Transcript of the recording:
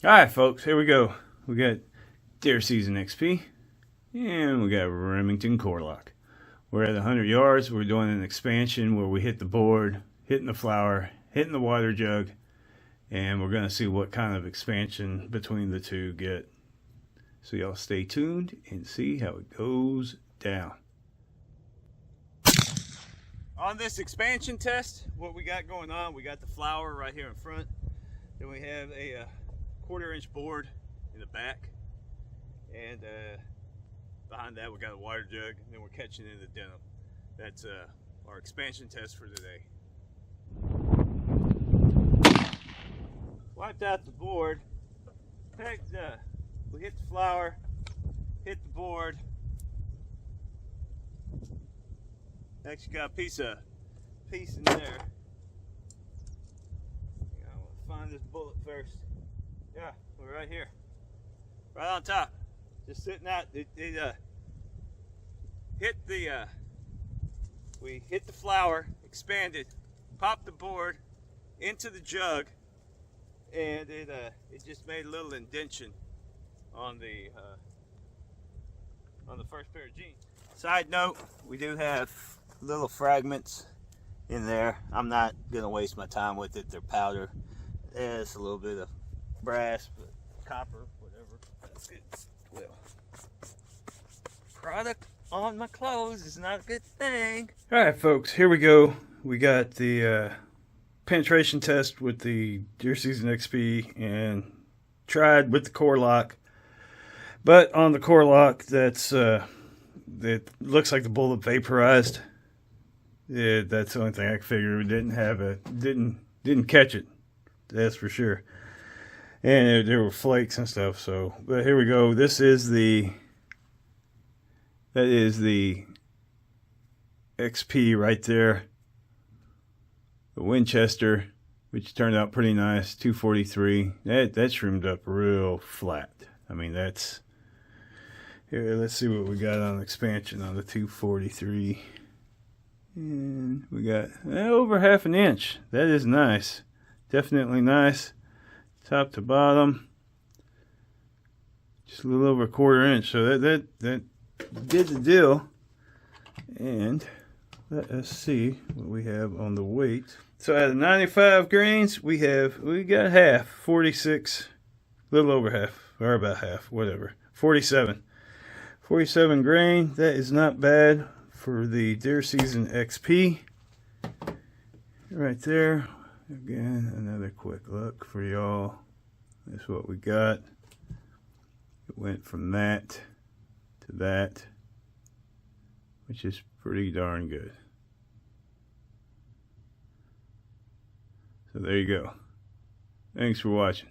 Alright folks, here we go. We got Deer Season XP and we got Remington core lock. We're at 100 yards. We're doing an expansion where we hit the board, hitting the flower, hitting the water jug, and we're going to see what kind of expansion between the two get. So y'all stay tuned and see how it goes down. On this expansion test, what we got going on, we got the flower right here in front. Then we have a 1/4-inch board in the back, and behind that we got a water jug, and then we're catching in the denim. That's our expansion test for today. Wiped out the board, pegged, we hit the flower, hit the board. Actually got a piece in there. I want to find this bullet first. Yeah, we're right here, right on top, just sitting out. It hit the we hit the flower, expanded, popped the board into the jug, and it just made a little indention on the first pair of jeans. Side note: we do have little fragments in there. I'm not gonna waste my time with it. They're powder. There's a little bit of brass, but copper, whatever. That's good. Well, product on my clothes is not a good thing. All right, folks, here we go. We got the penetration test with the Deer Season XP and tried with the core lock. But on the core lock, it looks like the bullet vaporized. Yeah, that's the only thing I could figure. We didn't catch it. That's for sure. And there were flakes and stuff. So, but here we go. That is the XP right there. The Winchester, which turned out pretty nice. 243. That shroomed up real flat. I mean, that's here. Let's see what we got on expansion on the 243. And we got over 1/2 inch. That is nice. Definitely nice. Top to bottom. Just a little over 1/4 inch. So that did the deal. And let us see what we have on the weight. So out of 95 grains, we got half, 46, a little over half, or about half, whatever. 47 grain. That is not bad for the Deer Season XP. Right there. Again, another quick look for y'all. That's what we got. It went from that to that, which is pretty darn good. So there you go. Thanks for watching.